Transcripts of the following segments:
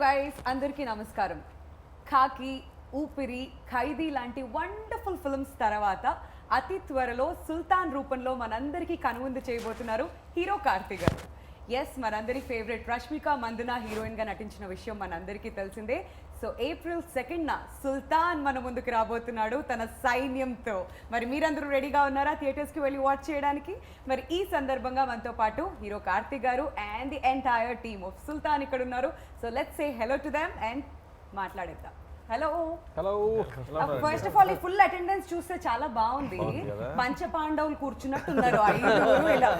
Guys, అందరికీ నమస్కారం. ఖాకీ, ఊపిరి, ఖైదీ లాంటి వండర్ఫుల్ ఫిల్మ్స్ తర్వాత అతి త్వరలో సుల్తాన్ రూపంలో మనందరికీ కనువిందు చేయబోతున్నారు హీరో కార్తీ గారు. ఎస్, మనందరి ఫేవరెట్ రష్మిక మందన హీరోయిన్గా నటించిన విషయం మనందరికీ తెలిసిందే. సో April 2న సుల్తాన్ మన ముందుకు రాబోతున్నాడు తన సైన్యంతో. మరి మీరందరూ రెడీగా ఉన్నారా థియేటర్స్కి వెళ్ళి వాచ్ చేయడానికి? మరి ఈ సందర్భంగా మనతో పాటు hero Karthi garu and the entire team of Sultan ఇక్కడ ఉన్నారు. So let's say hello to them and మాట్లాడేద్దాం. Hello hello. First of all ఈ ఫుల్ అటెండెన్స్ చూస్తే చాలా బాగుంది. పంచపాండవులు కూర్చున్నట్టున్నారు ఐదుగురు ఇలా.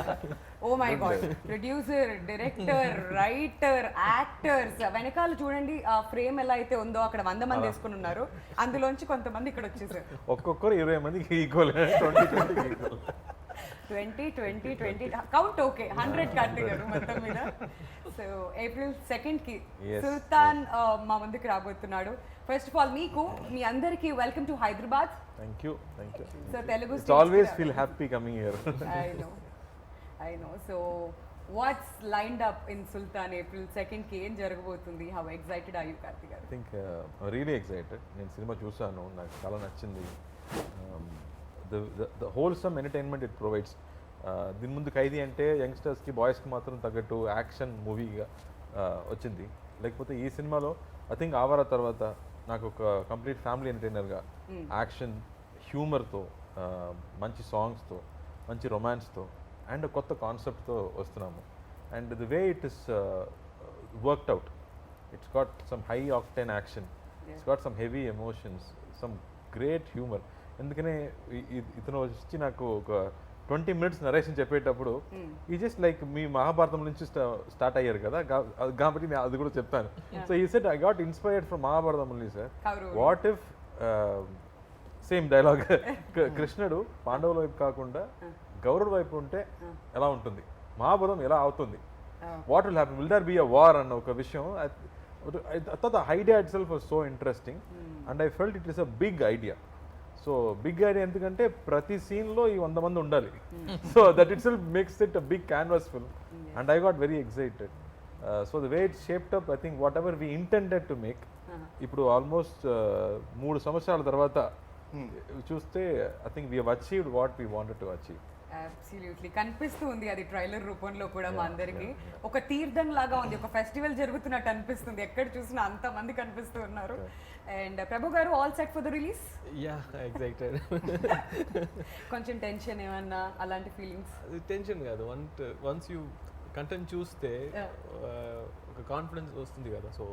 Oh my god, producer, director, writer, actors, వెనకాల చూడండి ఆ ఫ్రేమ్ ఎలా అయితే ఉందో అక్కడ 100 మంది వేసుకుని ఉన్నారు. అందులోంచి కొంతమంది ఇక్కడ వచ్చేసారు. ఒక్కొక్కరు 20 మందికి ఈక్వల్, 20 కౌంట్ ఓకే, 100 కార్తీ గారు మొత్తం మీద. సో April 2కి సుల్తాన్ మా ముందుకు రాబోతున్నాడు. ఫస్ట్ ఆఫ్ ఆల్ మీకు మీ అందరికీ welcome to Hyderabad. Thank you. So Telugu it's always feel happy coming here. I know. So what's lined up in Sultan April 2కి? ఏం జరగబోతుంది? How excited are you, Karthi గారు? I think really excited. నేను cinema చూసాను, నాకు చాలా నచ్చింది. The wholesome entertainment it provides. దీని ముందు ఖైదీ అంటే యంగ్స్టర్స్కి, బాయ్స్కి మాత్రం తగ్గట్టు యాక్షన్ మూవీగా వచ్చింది. లేకపోతే ఈ సినిమాలో ఐ థింక్ ఆవారా తర్వాత నాకు ఒక కంప్లీట్ ఫ్యామిలీ ఎంటర్టైనర్గా యాక్షన్, హ్యూమర్తో, మంచి సాంగ్స్తో, మంచి రొమాన్స్తో అండ్ కొత్త కాన్సెప్ట్తో వస్తున్నాము. And the way it is worked out, it's got some high octane action, it's got some heavy emotions, some great humour. ఎందుకనే ఇతను వచ్చి నాకు ఒక 20 minutes నరేషన్ చెప్పేటప్పుడు ఈ జస్ట్ లైక్ మీ మహాభారతం నుంచి స్టార్ట్ అయ్యారు కదా, కాబట్టి నేను అది కూడా చెప్తాను. సో ఈ set I got inspired from Mahabharatam only sir. What if same dialogue కృష్ణుడు పాండవుల వైపు కాకుండా గౌరవుల వైపు ఉంటే ఎలా ఉంటుంది, మహాభారతం ఎలా అవుతుంది, what will happen, will there be a war అన్న ఒక విషయం. I thought the idea itself was so interesting and I felt it is a big idea. So big idea ఎందుకంటే ప్రతి సీన్లో ఈ 100 మంది ఉండాలి. So that itself makes it a big canvas film and I got very excited. So the way it shaped up, I think whatever we intended to make, ఇప్పుడు almost 3 సంవత్సరాల తర్వాత చూస్తే I think we have achieved what we wanted to achieve. Absolutely కనిపిస్తూ ఉంది అది trailer రూపంలో కూడా మా అందరికి. ఒక తీర్థం లాగా ఉంది, ఒక ఫెస్టివల్ జరుగుతున్నట్టు అనిపిస్తుంది. ఎక్కడ చూసినా అంత మంది కనిపిస్తూ ఉన్నారు. అండ్ ప్రభు గారు, all set for the release? Yeah, excited. కొంచెం టెన్షన్ ఏమన్నా అలాంటి ఫీలింగ్స్? టెన్షన్ కాదు, వన్స్ యూ కంటెంట్ చూస్తే ఒక కాన్ఫిడెన్స్ వస్తుంది కదా. సో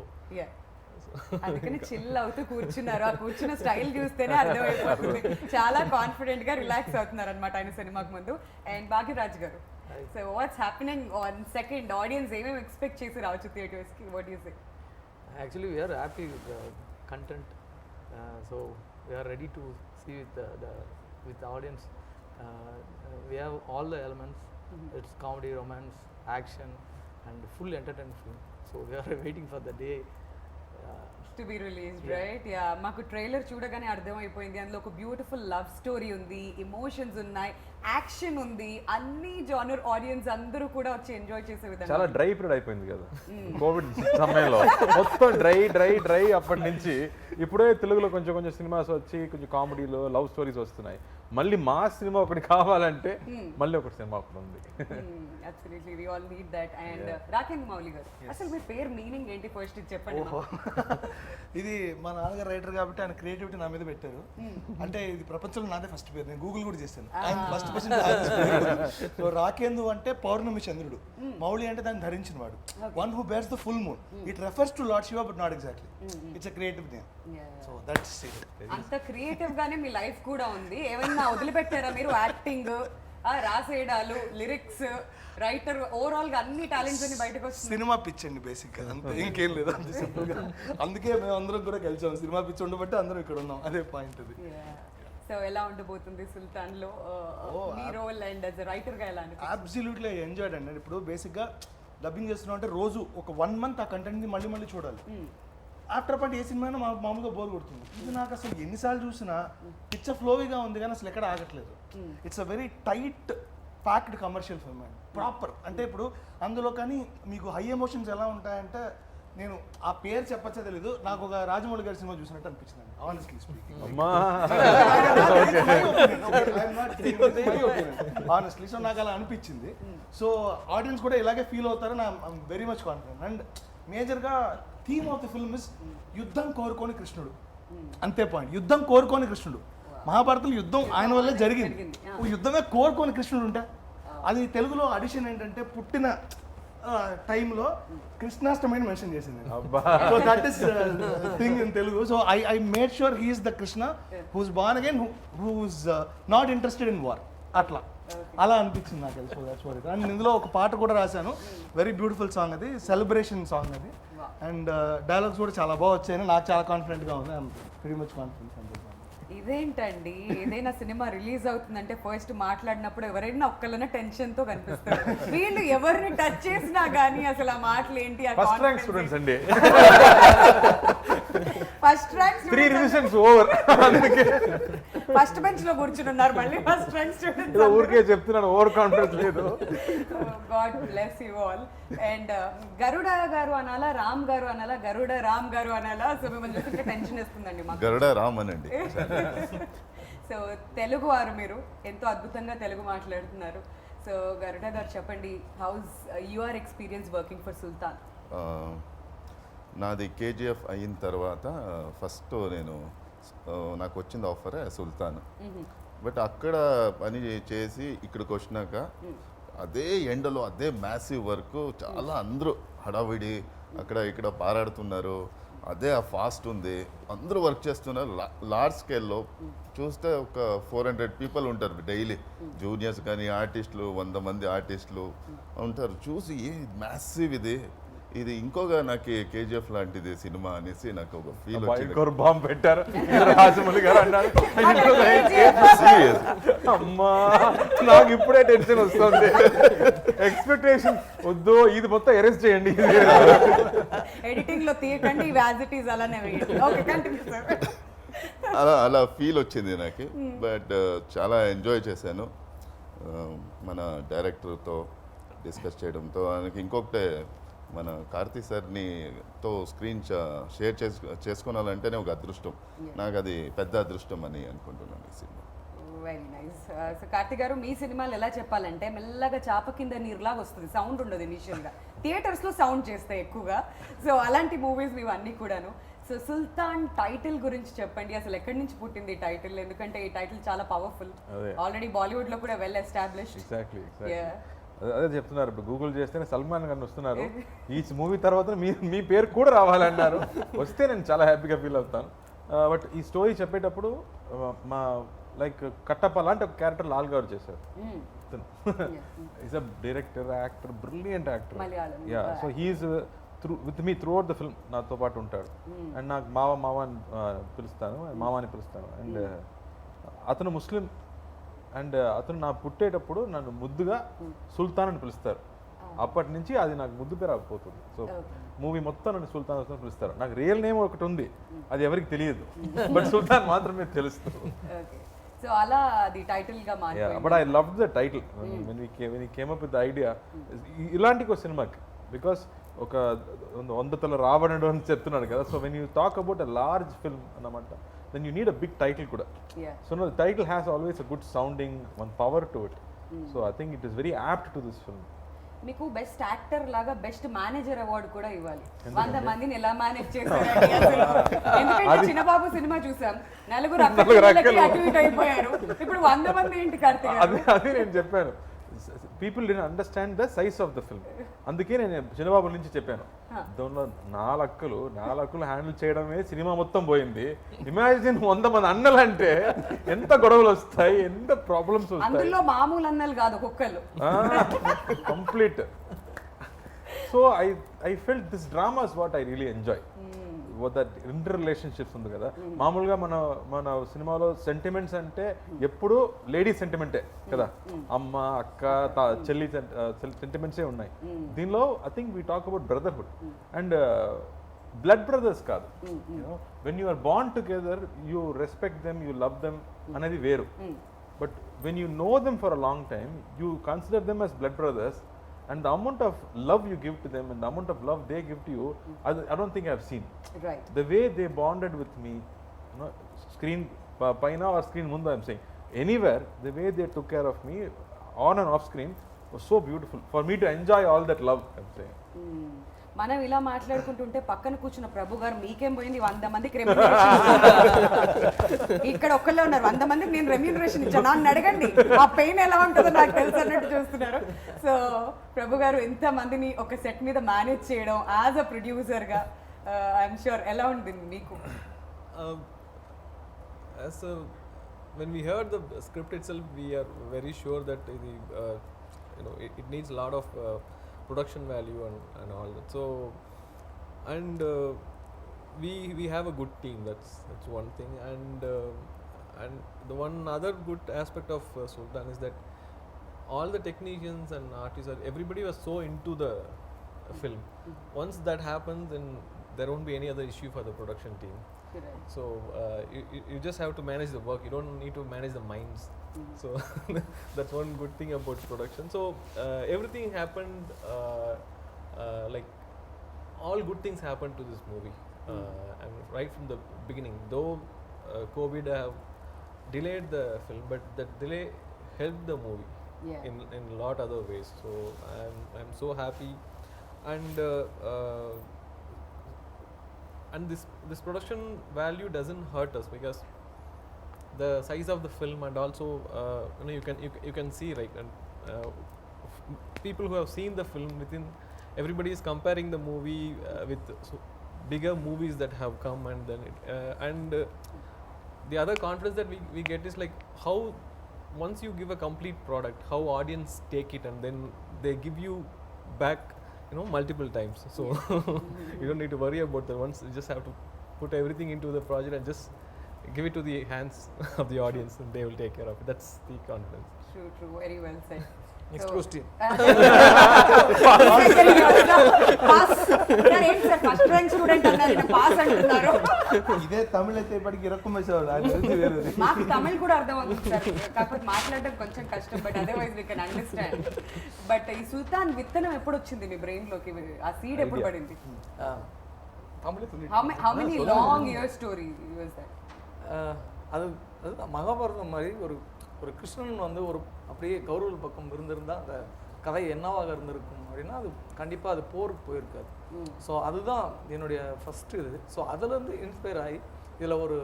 అందుకని చిల్ అవుతూ కూర్చున్నారు. ఆ కూర్చున్న స్టైల్ చూస్తేనే అర్థమైపోతుంది చాలా కాన్ఫిడెంట్ గా రిలాక్స్ అవుతున్నారు అనమాట ఆయన సినిమాకు ముందు. అండ్ భాగ్యరాజ్ గారు, so what's happening on second? Audience ఏమేమి ఎక్స్పెక్ట్ చేసి రావచ్చు థియేటర్స్ కి? What you say? Actually we're happy with the content, so we're ready to see with the audience. We have all the elements, it's comedy, romance, action and full entertainment film. So we're waiting for the day to be released, right? Yeah, మాకు trailer చూడగానే అర్థమైపోయింది. అందులో ఒక beautiful love story ఉంది, emotions ఉన్నాయి, action ఉంది, అన్ని genre audience అందరూ కూడా వచ్చి ఎంజాయ్ చేసే విధంగా. చాలా డ్రై పీరియడ్ అయిపోయింది కదా కోవిడ్ సమయంలో, మొత్తం డ్రై. అప్పటి నుంచి ఇప్పుడే తెలుగులో కొంచెం సినిమాస్ వచ్చి కొంచెం కామెడీలో లవ్ స్టోరీస్ వస్తున్నాయి. మళ్ళీ మా సినిమా ఒకటి కావాలంటే మళ్ళీ ఒకటి సినిమా ఒకటి ఉంది. Absolutely, we all need that. And Rakendra Mouli garu, అసలు మీ పేరు మీనింగ్ ఏంటి ఫస్ట్ చెప్పండి. ఇది మా నాన్నగారు రైటర్ కాబట్టి ఆయన క్రియేటివిటీ నా మీద పెట్టారు. అంటే ఇది ప్రపంచంలో నాదే ఫస్ట్ పేరు, నేను గూగుల్ కూడా చేశాను. ఆయన ఫస్ట్ పర్సన్. సో రాకేందు అంటే పౌర్ణమి చంద్రుడు, మౌళి అంటే దాన్ని ధరించిన వాడు, one who bears the full moon. It refers to lord Shiva but not exactly. It's a creative name. So that's it. అంత క్రియేటివ్ గానే మీ లైఫ్ కూడా ఉంది. ఏమైనా వదిలిపెట్టారా మీరు? యాక్టింగ్, రాసేయడాలు, లిరిక్స్, రైటర్, ఓవరాల్ గా అన్ని టాలెంట్స్ అన్ని బయటకు వస్తుంది. సినిమా పిచ్ అండి బేసిక్ గా, అంతే, ఇంకేం లేదు, అంతే సింపుల్ గా. అందుకే మేము అందరం కూడా కలిసాం, సినిమా పిచ్ ఉండబట్టి అందరం ఇక్కడ ఉన్నాం, అదే పాయింట్ అది. సో ఎలా ఉండబోతుంది సుల్తాన్ లో మీ రోల్ అండ్ యాజ్ రైటర్ గా ఎలా అనిపిస్తుంది? అబ్సల్యూట్లీ ఎంజాయ్డ్ అండి. ఇప్పుడు బేసిక్ గా డబ్బింగ్ చేస్తున్నాం అంటే రోజు ఒక 1 month ఆ కంటెంట్ ని మళ్ళీ చూడాలి. ఆఫ్టర్ పాయింట్ ఏ సినిమా అయినా మామూలుగా బోర్ కొడుతుంది. ఇది నాకు అసలు ఎన్నిసార్లు చూసినా పిచ్చ ఫ్లోగా ఉంది కానీ అసలు ఎక్కడ ఆగట్లేదు. It's a very tight packed commercial film అండి, ప్రాపర్. అంటే ఇప్పుడు అందులో కానీ మీకు హై ఎమోషన్స్ ఎలా ఉంటాయంటే నేను ఆ పేరు చెప్పచ్చా తెలీదు, నాకు ఒక రాజమౌళి గారి సినిమా చూసినట్టు అనిపించింది ఆనెస్ట్లీ స్పీకింగ్. అమ్మా ఆనెస్ట్లీ సో నాకు అలా అనిపించింది. సో ఆడియన్స్ కూడా ఇలాగే ఫీల్ అవుతారని I'm very much confident. And మేజర్గా theme of the film is యుద్ధం కోరుకోని కృష్ణుడు, అంతే పాయింట్. యుద్ధం కోరుకోని కృష్ణుడు. మహాభారతంలో యుద్ధం ఆయన వల్లే జరిగింది. యుద్ధమే కోరుకోని కృష్ణుడు ఉంటా. అది తెలుగులో అడిషన్ ఏంటంటే పుట్టిన టైంలో కృష్ణాష్టమిని మెన్షన్ చేసింది. So that is thing in Telugu. So I made sure he's the Krishna who's born again, who's not interested in war. అలా అనిపించింది నాకు. So that's what it. And ఇందులో ఒక పాట కూడా రాశాను, వెరీ బ్యూటిఫుల్ సాంగ్, అది సెలబ్రేషన్ సాంగ్ అది. అండ్ డైలాగ్స్ కూడా చాలా బాగా వచ్చాయని నాకు చాలా కాన్ఫిడెంట్గా ఉంది. I'm very much confident. ఇదేంటండి, ఏదైనా సినిమా రిలీజ్ అవుతుందంటే ఫస్ట్ మాట్లాడినప్పుడు ఎవరైనా ఒక్కళ్ళన టెన్షన్ తో కనిపిస్తారు. వీళ్ళు ఎవరిని టచ్ చేసినా గానీ అసలు ఆ మాటలు ఏంటి, ఫస్ట్ ర్యాంక్ స్టూడెంట్స్ అండి, ఫస్ట్ ర్యాంక్ 3 రివిజన్స్ ఓవర్, అందుకే ఫస్ట్ బెంచ్ లో కూర్చుని ఉన్నారు మళ్ళీ ఫస్ట్ ర్యాంక్ స్టూడెంట్స్. ఊరికే చెప్తున్నాను, ఓవర్ కాన్ఫిడెన్స్ లేదు. God bless you all. And Garuda garu అనాలా, రామ్ గారు అనాలా, గరుడ రామ్ గారు అనాలా? సో మిమ్మల్ని చూస్తుంటే టెన్షన్ వేస్తుందండి మాకు. గరుడ రామ్ అనండి. సో తెలుగు వారు, మీరు ఎంతో అద్భుతంగా తెలుగు మాట్లాడుతున్నారు. సో గరుడ గారు చెప్పండి, how's your experience working for Sultan? నాది కేజీఎఫ్ అయిన తర్వాత ఫస్ట్ నేను నాకు వచ్చింది ఆఫర్ సుల్తాన్. బట్ అక్కడ పని చేసి ఇక్కడికి వచ్చినాక అదే ఎండలో అదే మ్యాసివ్ వర్క్, చాలా అందరూ హడావిడి అక్కడ ఇక్కడ పారాడుతున్నారు, అదే ఆ ఫాస్ట్ ఉంది, అందరూ వర్క్ చేస్తున్నారు. లార్జ్ స్కేల్లో చూస్తే ఒక 400 పీపుల్ ఉంటారు డైలీ, జూనియర్స్ కానీ ఆర్టిస్టులు 100 మంది ఆర్టిస్టులు ఉంటారు. చూసి ఏ మ్యాసివ్ ఇది ఇంకోగా నాకు కేజీఎఫ్ లాంటిది సినిమా అనేసి నాకు ఒక ఫీల్ వచ్చింది. బాంబ్ పెట్టారు రాజమౌళి గారు అన్నారు. అమ్మా నాకు ఇప్పుడే టెన్షన్ వస్తుంది. ఎక్స్పెక్టేషన్ వద్దు, ఇది మొత్తం అరెస్ట్ చేయండి, ఎడిటింగ్ లో తీయకండి, యాజ్ ఇట్ ఈస్ అలానే వేయండి. Okay, continue sir. అలా ఫీల్ వచ్చింది నాకు. బట్ చాలా ఎంజాయ్ చేశాను మన డైరెక్టర్తో డిస్కస్ చేయడంతో. ఆయనకి ఇంకొకటే, మన కార్తీ సార్ని తో స్క్రీన్ షేర్ చేసుకోవాలంటేనే ఒక అదృష్టం. నాకు అది పెద్ద అదృష్టం అని అనుకుంటున్నాను ఈ cinema. Very nice. So Karthi గారు, మీ సినిమాలు ఎలా చెప్పాలంటే మెల్లగా చాప కింద నీరులాగా వస్తుంది, సౌండ్ ఉండదు ఇనిషియల్గా, థియేటర్స్లో సౌండ్ చేస్తాయి ఎక్కువగా. సో అలాంటి మూవీస్ మీ అన్నీ కూడాను. సో సుల్తాన్ టైటిల్ గురించి చెప్పండి, అసలు ఎక్కడి నుంచి పుట్టింది ఈ టైటిల్? ఎందుకంటే ఈ టైటిల్ చాలా పవర్ఫుల్, ఆల్రెడీ బాలీవుడ్ లో కూడా వెల్ ఎస్టాబ్లిష్డ్. ఎగ్జాక్ట్లీ అదే చెప్తున్నారు. ఇప్పుడు గూగుల్ చేస్తేనే సల్మాన్ గారిని వస్తున్నారు, ఈ మూవీ తర్వాత మీ పేరు కూడా రావాలన్నారు. వస్తే నేను చాలా హ్యాపీగా ఫీల్ అవుతాను. బట్ ఈ స్టోరీ చెప్పేటప్పుడు మా లైక్ కట్టప్ప లాంటి ఒక క్యారెక్టర్ లాల్ గారు చేశారు. Is a director, actor, brilliant actor. Yeah, so he's with me throughout the film, నాతో పాటు ఉంటాడు. అండ్ నాకు మామ అని పిలుస్తాను, మామని పిలుస్తాను. అండ్ అతను ముస్లిం. అండ్ అతను నా పుట్టేటప్పుడు నన్ను ముద్దుగా సుల్తాన్ అని పిలుస్తారు. అప్పటి నుంచి అది నాకు ముద్దు పేరు అయిపోతుంది. సో మూవీ మొత్తం నన్ను సుల్తాన్ అని పిలుస్తారు. నాకు రియల్ నేమ్ ఒకటి ఉంది, అది ఎవరికి తెలియదు, బట్ సుల్తాన్ మాత్రమే తెలుస్తుంది. సో అలా అది టైటిల్ గా మారింది. But I love the title when we came up with the idea. ఇలాంటి ఒక సినిమాకి, బికాస్ ఒక 100 తల రావణుడు అని చెప్తున్నాడు కదా. So when you talk about a large film అన్నమాట, then you need a big title kuda. So no, the title has always a good sounding, one power to it. So I think it is very apt to this film. మీకు best actor లాగా best manager award కూడా ఇవ్వాలి. 100 మందిని ఎలా manage చేశారండి అసలు? ఎందుకంటే చిన్నబాబు cinema చూసాం, నలుగురు అటు ఇటు అయిపోయారు, ఇప్పుడు 100 మంది ఏంటి కార్తీక్? అది నేను చెప్పాను, people did understand the size of the film. అందుకే నేను చిన్నబాబు నుంచి చెప్పాను, దానిలో 4 అక్కలు హ్యాండిల్ చేయడమే సినిమా మొత్తం పోయింది. ఇమాజిన్ 100 మంది అన్నలు అంటే ఎంత గొడవలు వస్తాయి, ఎంత ప్రాబ్లమ్స్ వస్తాయి. అందులో మామూలు అన్నలు కాదు, కుక్కలు complete. So I felt this drama is what I really enjoy. That inter relationships ఉంది కదా. మామూలుగా మన సినిమాలో సెంటిమెంట్స్ అంటే ఎప్పుడు లేడీ సెంటిమెంటే కదా, అమ్మ అక్క చెల్లి సెంటిమెంట్సే ఉన్నాయి. దీనిలో I think we talk about brotherhood and blood brothers కాదు. When you are bond together, you respect them, you love them అనేది వేరు. But when you know them for a long time, you consider them as blood brothers and the amount of love you give to them and the amount of love they give to you, I don't think I've seen. Right The way they bonded with me, screen paina or screen mundu, I'm saying, anywhere, the way they took care of me on and off screen was so beautiful for me to enjoy all that love, I'm saying. మనం ఇలా మాట్లాడుకుంటుంటే పక్కన కూర్చున్న ప్రభు గారు మీకేం పోయింది 100 మందికి ఇక్కడ ఒక్కళ్ళే ఉన్నారు 100 మందికి నేను రెమ్యూనరేషన్ ఇచ్చాను నన్ను అడగండి ఆ పెయిన్ ఎలా ఉంటుందో నాకు తెలుసు అన్నట్టు చూస్తున్నారు. సో ప్రభు గారు ఎంత మందిని ఒక సెట్ మీద మేనేజ్ చేయడం యాజ్ అ ప్రొడ్యూసర్గా ఐఎమ్ షూర్ ఎలా ఉంటుంది మీకు? When we heard the script itself, we are very sure that it needs a lot of production value and all that. So, and we have a good team. That's one thing. And the one other good aspect of Sultan is that all the technicians and artists, everybody was so into the film. Once that happens, then there won't be any other issue for the production team. So you just have to manage the work. You don't need to manage the minds. So that's one good thing about production. So everything happened like all good things happened to this movie. And right from the beginning, though COVID have delayed the film, but that delay helped the movie in a lot other ways. So I'm so happy, and this production value doesn't hurt us because the size of the film, and also you can see, right, and people who have seen the film, within everybody is comparing the movie with bigger movies that have come, and then the other confidence that we get is like how once you give a complete product, how audience take it, and then they give you back multiple times. So you don't need to worry about that. Once you just have to put everything into the project and just give it to the hands of the audience, and they will take care of it. That's the confidence. True, very well said. Next question. First rank student అన్నారు pass అంటున్నారు. ఇదే తమిళ అయితే ఇప్పటికి ఇరక్కుమేసేవాడు ఆయన తెలిసి వేరేది. మాకు తమిళ్ కూడా అర్థం అవుతుంది సార్, కాకపోతే మాట్లాడడం కొంచెం కష్టం, but otherwise we can understand. But ఈ సుల్తాన్ విత్తనం ఎప్పుడు వచ్చింది మీ బ్రెయిన్ లోకి? ఆ సీడ్ ఎప్పుడు పడింది? How many long year story was that? அதுதான் மகாபாரதம் மாதிரி ஒரு கிருஷ்ணன் வந்து ஒரு அப்படியே கௌரவ பக்கம் இருந்திருந்தால் அந்த கதை என்னவாக இருந்திருக்கும் அப்படின்னா அது கண்டிப்பாக அது போருக்கு போயிருக்காது. ஸோ அதுதான் என்னுடைய ஃபஸ்ட்டு இது. ஸோ அதுலேருந்து இன்ஸ்பயர் ஆகி இதில் ஒரு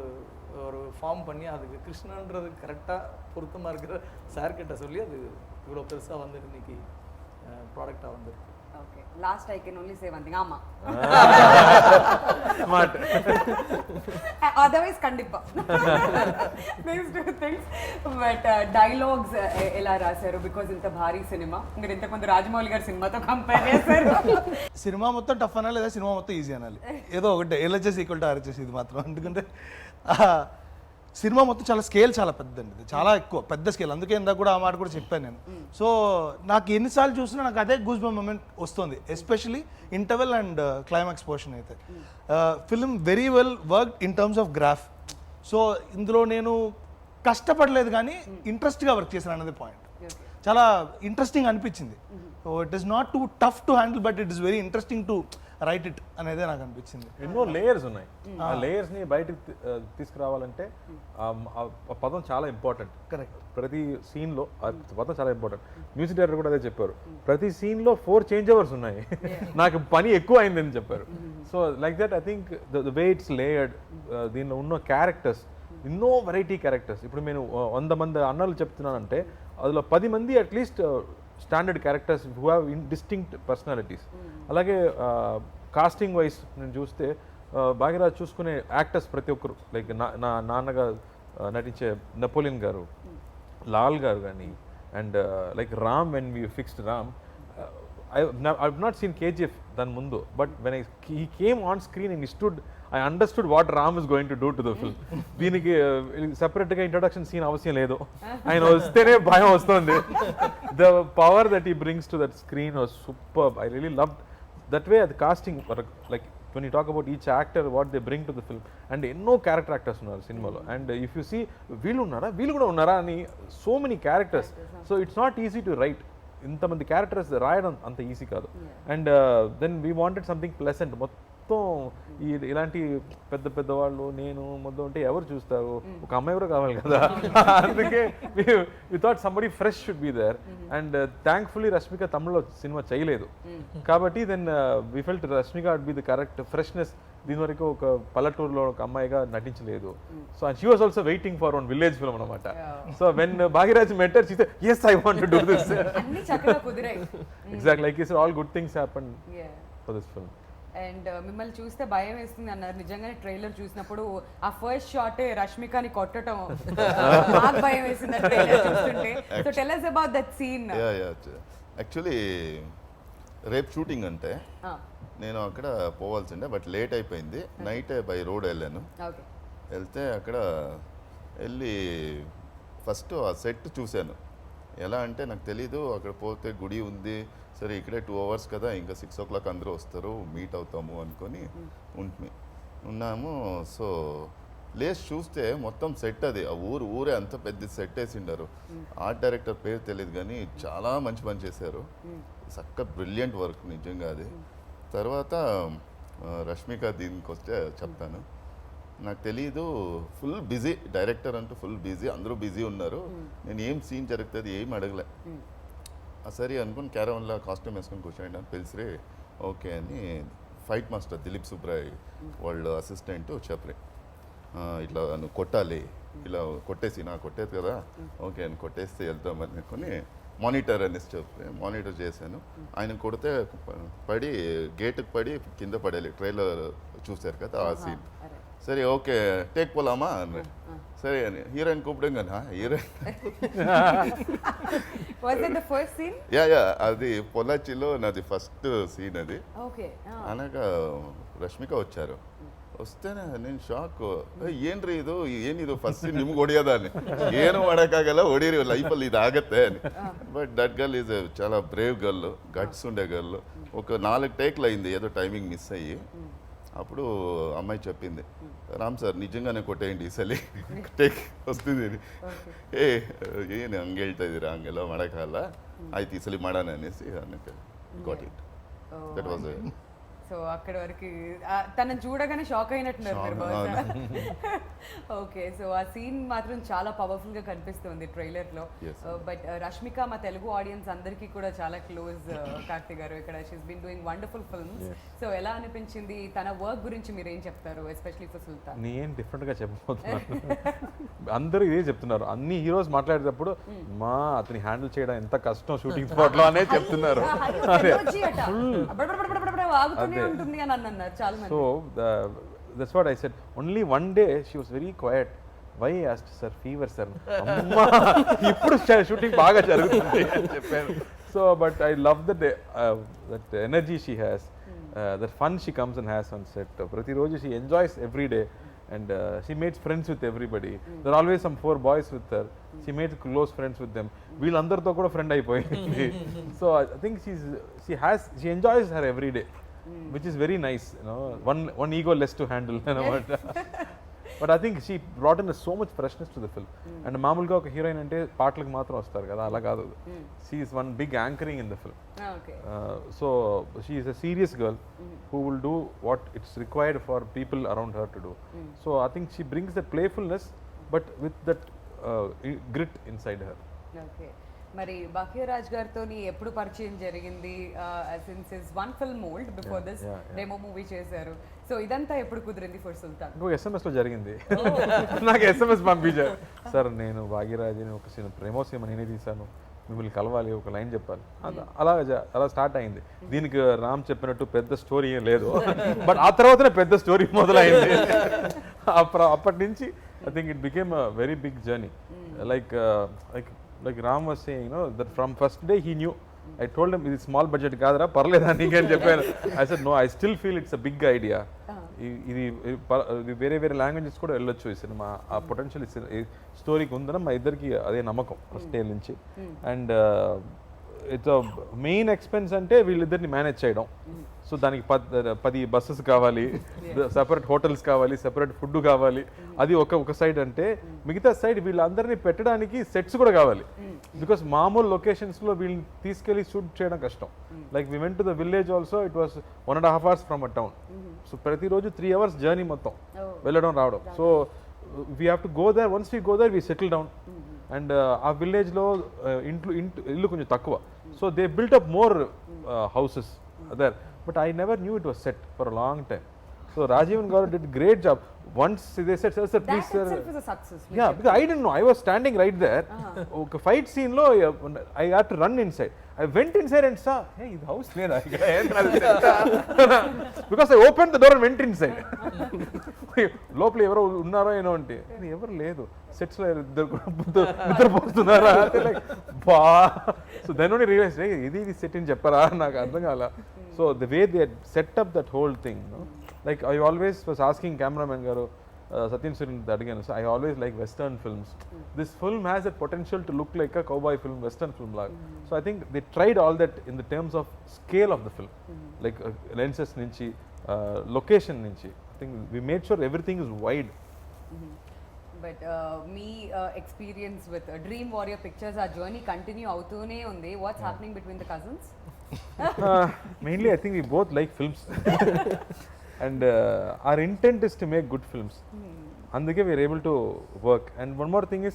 ஃபார்ம் பண்ணி அதுக்கு கிருஷ்ணன்றது கரெக்டாக பொருத்தமாக இருக்கிற சார்கிட்ட சொல்லி அது இவ்வளோ பெருசாக வந்து இன்னைக்கு ப்ராடக்டாக வந்துருக்கு. Okay, last I can only say one thing. Amma. Smart. Otherwise kandipa. These two things. But dialogues ela rasaru because inta bhari cinema. Inga inta kondu Rajamouli gar cinema to compare chesaru. Cinema మొత్తం tough అనాలి లేదా cinema మొత్తం easy అనాలి, ఏదో ఒకటే. LHS equal to RHS ఇది మాత్రం. ఎందుకంటే సినిమా మొత్తం చాలా స్కేల్ చాలా పెద్దండి, ఇది చాలా ఎక్కువ పెద్ద స్కేల్. అందుకే ఇందాక కూడా ఆ మాట కూడా చెప్పాను నేను. సో నాకు ఎన్నిసార్లు చూసినా నాకు అదే గూస్ బంప్ మూమెంట్ వస్తుంది, especially interval and climax portion అయితే. Film very well work in terms of graph. So ఇందులో నేను కష్టపడలేదు కానీ ఇంట్రెస్ట్గా వర్క్ చేశాను అన్నది పాయింట్. చాలా ఇంట్రెస్టింగ్ అనిపించింది. So it is not two tough to handle, but it is very interesting to right it అనేదే నాకు అనిపించింది. ఎన్నో లేయర్స్ ఉన్నాయి. ఆ లేయర్స్ ని బయటకు తీసుకురావాలంటే ఆ పదం చాలా ఇంపార్టెంట్. కరెక్ట్. ప్రతి సీన్ లో ఆ పదం చాలా ఇంపార్టెంట్. మ్యూజిక్ డైరెక్టర్ కూడా అదే చెప్పారు, ప్రతి సీన్ లో 4 చేంజ్ ఓవర్స్ ఉన్నాయి, నాకు పని ఎక్కువ అయిందని చెప్పారు. So like that I think the way it's layered, దీనిలో ఉన్న క్యారెక్టర్స్ ఎన్నో వెరైటీ క్యారెక్టర్స్. ఇప్పుడు నేను 100 మంది అన్నలు చెప్తున్నానంటే అందులో 10 మంది at least standard characters who have distinct personalities. అలాగే కాస్టింగ్ వైజ్ నేను చూస్తే భాగ్యరాజ్ చూసుకునే యాక్టర్స్ ప్రతి ఒక్కరు, లైక్ నా నాన్నగా నటించే నెపోలియన్ గారు, లాల్ గారు కానీ, and like Ram, when we fixed Ram, I've not seen KGF దాని ముందు, but when he came on screen and he stood, I understood what Ram is going to do to the film. దీనికి సెపరేట్గా introduction scene అవసరం లేదు, ఆయన వస్తేనే భయం వస్తుంది. The power that he brings to that screen was superb. I really loved that way. The casting, like when you talk about each actor, what they bring to the film, and ఎన్నో character actors ఉన్నారు సినిమాలో. And if you see వీళ్ళు ఉన్నారా, వీళ్ళు కూడా ఉన్నారా అని, so many characters. So it's not easy to write. ఇంతమంది క్యారెక్టర్స్ రాయడం అంత ఈజీ కాదు. And then we wanted something pleasant. మొత్తం ఇలాంటి పెద్ద పెద్దవాళ్ళు నేను మొత్తం ఉంటే ఎవరు చూస్తారు, ఒక అమ్మాయి కూడా కావాలి కదా. అందుకే we thought somebody fresh should be there. And thankfully Rashmika తమిళ్లో సినిమా చేయలేదు కాబట్టి then we felt Rashmika would be the correct freshness. దీని వరకు ఒక పల్లెటూరులో ఒక అమ్మాయిగా నటించలేదు. So and she was also waiting for one village film అనమాట. So when Bhagyaraj met her she said yes I want to do this. అన్ని చక్కగా కుదిరాయి. Exactly, like you said, all good things happened for this film. And మిమ్మల్ని చూస్తే భయం వేస్తుంది అన్నారు. నిజంగానే ట్రైలర్ చూసినప్పుడు ఆ ఫస్ట్ షాట్ రష్మికని కొట్టడం నాకు భయం వేసింది ఆ ట్రైలర్ చూస్తుంటే. So tell us about that scene. Actually రేపు షూటింగ్ అంటే నేను అక్కడ పోవాల్సిండే, బట్ లేట్ అయిపోయింది. నైట్ బై రోడ్ వెళ్ళాను. ఓకే. వెళ్తే అక్కడ వెళ్ళి ఫస్ట్ ఆ సెట్ చూశాను. ఎలా అంటే నాకు తెలీదు, అక్కడ పోతే గుడి ఉంది, సరే ఇక్కడే 2 hours కదా, ఇంకా 6 o'clock అందరూ వస్తారు, మీట్ అవుతాము అనుకొని ఉన్నాము. సో ప్లేస్ చూస్తే మొత్తం సెట్ అది, ఆ ఊరే అంత పెద్ద సెట్ వేసిండారు. ఆర్ట్ డైరెక్టర్ పేరు తెలియదు కానీ చాలా మంచి పని చేశారు. చక్క బ్రిలియంట్ వర్క్ నిజంగా అది. తర్వాత రష్మిక దీనికి వస్తే చెప్తాను. నాకు తెలీదు, ఫుల్ బిజీ డైరెక్టర్ అంటూ ఫుల్ బిజీ, అందరూ బిజీ ఉన్నారు. నేను ఏం సీన్ జరుగుతుంది ఏం అడగలే. సరే అనుకుని క్యారవన్లో కాస్ట్యూమ్ వేసుకొని కూర్చోండి అని పిలిచిరే. ఓకే అని ఫైట్ మాస్టర్ దిలీప్ సుబ్రాయ్ వాళ్ళ అసిస్టెంట్ చెప్పరే, ఇట్లా నువ్వు కొట్టాలి, ఇలా కొట్టేసి నా కొట్టేది కదా, ఓకే అని కొట్టేస్తే వెళ్తామని అనుకుని మానిటర్ అనేసి చెప్పి మానిటర్ చేశాను. ఆయన కొడితే పడి గేటుకు పడి కింద పడేది. ట్రైలర్ చూశారు కదా ఆ సీన్. సరే ఓకే టేక్ పోలామా అన్నాడు. సరే అని హీరోయిన్ కూపడంగా హీరోయిన్ యా అది పొలాచిలో నాది ఫస్ట్ సీన్ అది. అనగా రష్మిక వచ్చారు. ವಸ್ತೇನೆ ನೀನು ಶಾಕು ಏನ್ರಿ ಇದು ಏನಿದು ಫಸ್ಟ್ ನಿಮ್ಗೆ ಹೊಡೆಯೋದಾನೆ ಏನು ಮಾಡೋಕ್ಕಾಗಲ್ಲ ಹೊಡೀರಿ ಲೈಫಲ್ಲಿ ಇದಾಗತ್ತೆ అని. బట్ దట్ గర్ల్ ఈజ్ చాలా బ్రేవ్ గర్ల్, గట్స్ ఉండే గర్ల్. ఒక 4 టేక్లు అయింది, ఏదో టైమింగ్ మిస్ అయ్యి. అప్పుడు అమ్మాయి చెప్పింది, రామ్ సార్ నిజంగానే ಕೊಟ್ಟೇಂಡಿ ಈ ಸಲ ಟೇಕ್ ವಸ್ತಿದೆ ಏನು ಹಂಗೆ ಹೇಳ್ತಾ ಇದ್ದೀರಾ, ಹಂಗೆಲ್ಲ ಮಾಡೋಕ್ಕಾಗಲ್ಲ, ಆಯ್ತು ಈ ಸಲ ಮಾಡೋಣ అనేసి ಅನ್ನಕ್ಕೆ got it. That was so అక్కడ వరకు తనని చూడగానే షాక్ అయినట్టున్నారు. ఓకే, సో ఆ సీన్ మాత్రం చాలా పవర్ఫుల్ గా కనిపిస్తుంది ట్రైలర్ లో. బట్ రష్మిక మా తెలుగు ఆడియన్స్ అందరికీ కూడా చాలా క్లోజ్. కార్తీ గారు ఇక్కడ she's been doing wonderful films. So ఎలా అనిపించింది తన వర్క్ గురించి మీరు ఏం చెప్తారు, ఎస్పెషల్లీ ఫర్ సుల్తాన్? నేను డిఫరెంట్ గా చెప్పబోతున్నాను. అందరూ ఇదే చెప్తున్నారు, అన్ని హీరోస్ మాట్లాడేటప్పుడు మా అతని హ్యాండిల్ చేయడం ఎంత కష్టం షూటింగ్ స్పాట్ లో అనే చెప్తున్నారు. So that's what I said. Only one day she was very quiet. Why I asked sir, fever sir. Amma ippudu shooting baga jarugutundi ani cheppanu. So but I love that energy she has, that fun she comes and has on set. Prati roju she enjoys every day, and she makes friends with everybody. There are always some 4 boys with her. She made close friends with them. వీళ్ళందరితో కూడా friend అయిపోయింది. So I think she enjoys her every day, which is very nice, you know. One ego less to handle. But I think she brought in so much freshness to the film. And మామూలుగా ఒక heroine అంటే పాటలకు మాత్రం వస్తారు కదా, అలా కాదు. She is one big anchoring in the film. So she is a serious girl who will do what it's required for people around her to do. So I think she brings that playfulness but with that grit inside her. Okay. మరి భాగ్యరాజ్ గారితో ఎప్పుడు పరిచయం జరిగింది? Since his one film old before this demo movie చేశారు. So ఇదంతా ఎప్పుడు కుదిరింది for సుల్తాన్? ఇంకో SMS లో జరిగింది. నాకు SMS పంపించారు, సార్ నేను భాగ్యరాజ్ని ఒక సినిమా ప్రేమో సినిమా నేనే తీశాను, మిమ్మల్ని కలవాలి, ఒక లైన్ చెప్పాలి. అలా స్టార్ట్ అయింది. దీనికి రామ్ చెప్పినట్టు పెద్ద స్టోరీ ఏం లేదు, బట్ ఆ తర్వాతనే పెద్ద స్టోరీ మొదలైంది. అప్పటి నుంచి I think it became a very big journey. Like Ram was saying, you know, that from first day he knew. I told him, ఇది స్మాల్ బడ్జెట్ కాదురా, పర్లేదా నీకు అని చెప్పాను. I said no, I still feel it's a big idea. ఇది వేరే languages కూడా వెళ్ళొచ్చు ఈ సినిమా, ఆ పొటెన్షియల్ స్టోరీకి ఉందని మా ఇద్దరికి అదే నమ్మకం ఫస్ట్ డే నుంచి. అండ్ ఇట్స్ మెయిన్ ఎక్స్పెన్స్ అంటే వీళ్ళిద్దరిని మేనేజ్ చేయడం. సో దానికి 10 బస్సెస్ కావాలి, సెపరేట్ హోటల్స్ కావాలి, సెపరేట్ ఫుడ్ కావాలి. అది ఒక సైడ్ అంటే, మిగతా సైడ్ వీళ్ళందరినీ పెట్టడానికి సెట్స్ కూడా కావాలి. బికాస్ మామూలు లొకేషన్స్లో వీళ్ళని తీసుకెళ్ళి షూట్ చేయడం కష్టం. Like we went to the village also, it was 1.5 hours from a town. So ప్రతిరోజు 3 hours జర్నీ మొత్తం వెళ్ళడం రావడం. So we have to go there. Once we go there we settle down. And ఆ విలేజ్లో ఇల్లు కొంచెం తక్కువ. So they built up more houses there, but I never knew it was set for a long time. So Rajivan Garu did a great job. Once they said, sir, That please, sir. itself is a success. Yeah, because I didn't know. I was standing right there. Okay, fight scene lo, I had to run inside. I went inside and saw, hey, the house there. Because I opened the door and went inside. లోపల ఎవరో ఉన్నారో ఏనో అంటే ఎవరు లేదు, సెట్స్లో నిద్రపోతున్నారా అంటే like బా. So then only realise ఇది set అని చెప్పరా, నాకు అర్థం కాల. So the way they set up that whole thing, like I always was asking cameraman garu, Satyan Surin adigan, so I always like western films. This film has that potential to look like a cowboy film, western film lag. So I think they tried all that in the terms of scale of the film, like lenses nunchi, location nunchi. I think we made sure everything is wide. But me experience with Dream Warrior Pictures, our journey continue avutune undi. What's happening between the cousins? Mainly I think we both like films. And our intent is to make good films. Andike we are able to work. And one more thing is,